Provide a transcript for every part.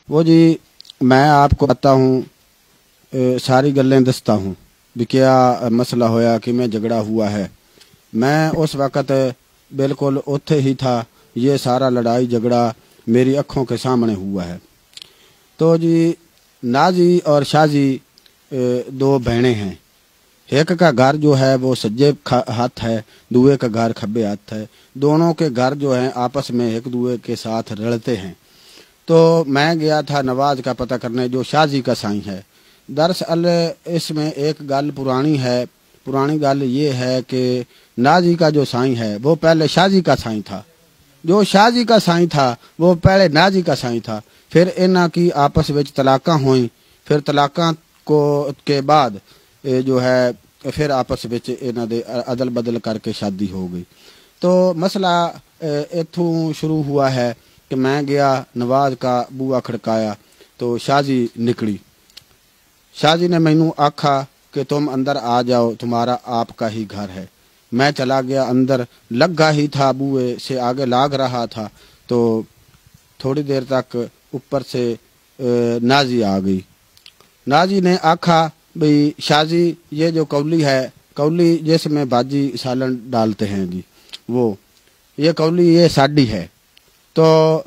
وہ جی میں آپ کو بتا ہوں ساری گلیں دستا ہوں بھی کیا مسئلہ ہویا کہ میں جھگڑا ہوا ہے. میں اس وقت بالکل اتھے ہی تھا. یہ سارا لڑائی جھگڑا میری آنکھوں کے سامنے ہوا ہے. تو جی نازی اور شازی دو بہنیں ہیں. ایک کا گھر جو ہے وہ سجے ہاتھ ہے, دوے کا گھر کھبے ہاتھ ہے. دونوں کے گھر جو ہیں آپس میں ایک دوے کے ساتھ رلتے ہیں. تو میں گیا تھا نواز کا پتہ کرنے جو شازی کا سائیں ہے. دراصل اس میں ایک گل پرانی ہے. پرانی گل یہ ہے کہ نازی کا جو سائیں ہے وہ پہلے شازی کا سائیں تھا. جو شازی کا سائیں تھا وہ پہلے نازی کا سائیں تھا. پھر انہاں کی آپس وچ طلاقاں ہوئیں. پھر طلاقاں کے بعد جو ہے پھر آپس وچ انہاں دے عدل بدل کر کے شادی ہو گئی. تو مسئلہ اتھوں شروع ہوا ہے کہ میں گیا نواز کا بوا کھڑکایا تو شازی نکلی. شازی نے مینوں آکھا کہ تم اندر آ جاؤ, تمہارا آپ کا ہی گھر ہے. میں چلا گیا اندر, لگا ہی تھا بوئے سے آگے لاگ رہا تھا. تو تھوڑی دیر تک اوپر سے نازی آ گئی. نازی نے آکھا بھئی شازی یہ جو کولی ہے, کولی جس میں باجی سالن ڈالتے ہیں جی, وہ یہ کولی یہ ساڈی ہے. تو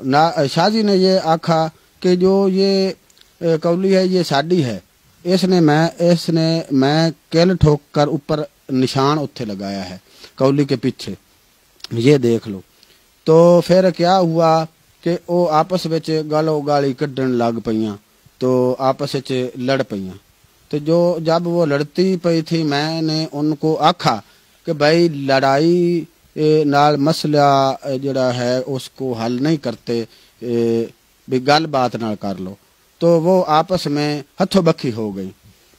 شازی نے یہ آکھا کہ جو یہ کولی ہے یہ ساڈی ہے. اس نے میں کل ٹھوک کر اوپر نشان اتھے لگایا ہے کولی کے پیچھے, یہ دیکھ لو. تو پھر کیا ہوا کہ وہ آپس وچ گالو گالی کڈن لگ پئیاں. تو آپس وچ لڑ پئیاں. تو جب وہ لڑتی پئی تھی میں نے ان کو آکھا کہ بھائی لڑائی نال مسئلہ جڑا ہے اس کو حل نہیں کرتے, بھی گل بات نہ کر لو. تو وہ آپس میں ہتھوں بکھی ہو گئی.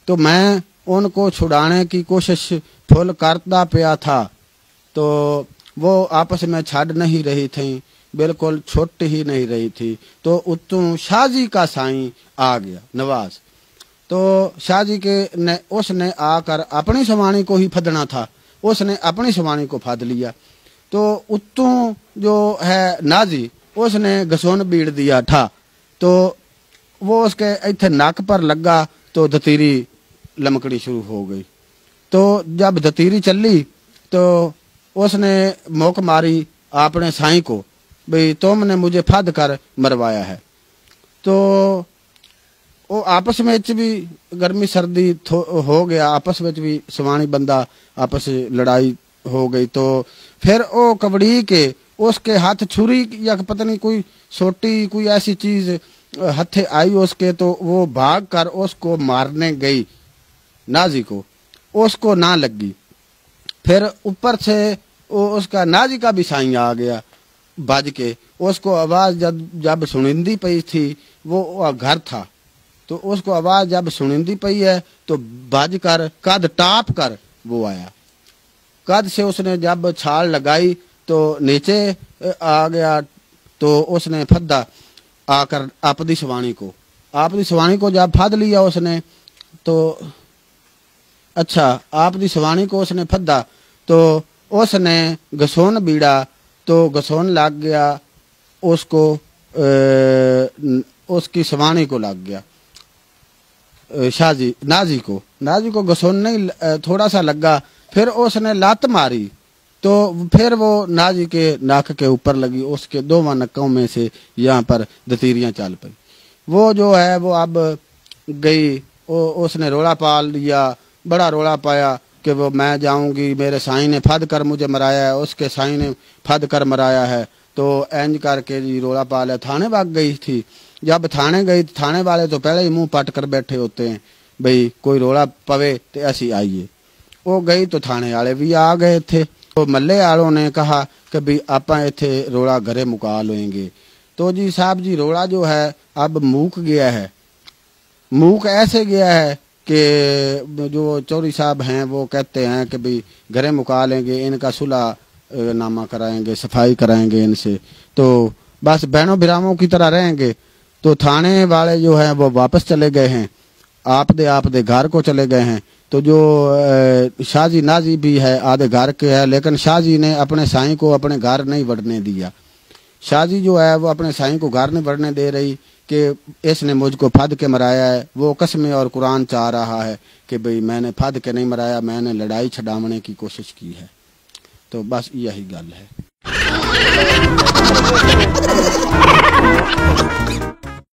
تو میں ان کو چھڑانے کی کوشش پھل کرتا پیا تھا. تو وہ آپس میں چھڑ نہیں رہی تھیں, بالکل چھٹ ہی نہیں رہی تھی. تو اتوں شازی کا سائیں آ گیا نواز. تو شازی اس نے آ کر اپنی سوانی کو ہی پھدنا تھا, اس نے اپنی سوانی کو پھد لیا. تو اتوں جو ہے نازی اس نے گسون بیڑ دیا تھا. تو وہ اس کے ایتھے ناک پر لگا تو دتیری لمکڑی شروع ہو گئی. تو جب دتیری چلی تو اس نے موک ماری اپنے سائیں کو بھئی تم نے مجھے پھد کر مروایا ہے. تو وہ آپس میں بھی گرمی سردی ہو گیا, آپس میں بھی سوانی بندہ آپس لڑائی ہو گئی. تو پھر وہ کبڑی کے اس کے ہاتھ چھری یا پتہ نہیں کوئی سوٹی کوئی ایسی چیز ہتھے آئی اس کے, تو وہ بھاگ کر اس کو مارنے گئی نازی کو, اس کو نہ لگی. پھر اوپر سے اس کا نازی کا بھی سائیں آ گیا بج کے. اس کو آواز جب سنندی پئی تھی, وہ گھر تھا, تو اس کو آواز جب سنندی پئی ہے تو بج کر قد ٹاپ کر وہ آیا. قد سے اس نے جب چھال لگائی تو نیچے آ گیا. تو اس نے پھدا آ کر اپنی سوانی کو جب پھد لیا اس نے, تو اچھا اپنی سوانی کو اس نے پھدا تو اس نے گسون بیڑا تو گسون لگ گیا اس کو, اس کی سوانی کو لگ گیا نازی کو گسون نہیں تھوڑا سا لگا. پھر اس نے لات ماری تو پھر وہ نازی کے ناک کے اوپر لگی, اس کے دونوں نکوں میں سے یہاں پر دتیریاں چل پئی. وہ جو ہے وہ اب گئی, اس نے رولا پال لیا, بڑا رولا پایا کہ وہ میں جاؤں گی, میرے سائیں نے پھد کر مجھے مرایا ہے, اس کے سائیں نے پھد کر مرایا ہے. تو اینج کر کے جی رولا پالا, تھانے بھاگ گئی تھی. جب تھانے گئی, تھانے والے تو پہلے ہی منہ پٹ کر بیٹھے ہوتے ہیں بھئی کوئی رولا پوے تو ایسی آئیے. وہ گئی تو تھانے والے بھی آ گئے تھے. تو ملے والوں نے کہا کہ بھی آپاں ایتھے رولا گھرے مکا لیں گے. تو جی صاحب جی رولا جو ہے اب موک گیا ہے. موک ایسے گیا ہے کہ جو چوری صاحب ہیں وہ کہتے ہیں کہ بھی گھرے مکا لیں گے, ان کا صلح نامہ کرائیں گے, صفائی کرائیں گے ان سے, تو بس بہنوں بھراووں کی طرح رہیں گے. تو تھانے والے جو ہیں وہ واپس چلے گئے ہیں, آپ دے گھر کو چلے گئے ہیں. تو جو شازی نازی بھی ہے آدھے گھر کے ہے, لیکن شازی نے اپنے سائیں کو اپنے گھر نہیں بڑھنے دیا. شازی جو ہے وہ اپنے سائیں کو گھر نہیں بڑھنے دے رہی. کہ اس نے مجھ کو پھد کے مرایا ہے، وہ قسمیں اور قرآن چاہ رہا ہے کہ بھئی میں نے پھد کے نہیں مرایا، میں نے لڑائی چھڈاونے کی کوشش کی ہے۔ تو بس یہی گل ہے۔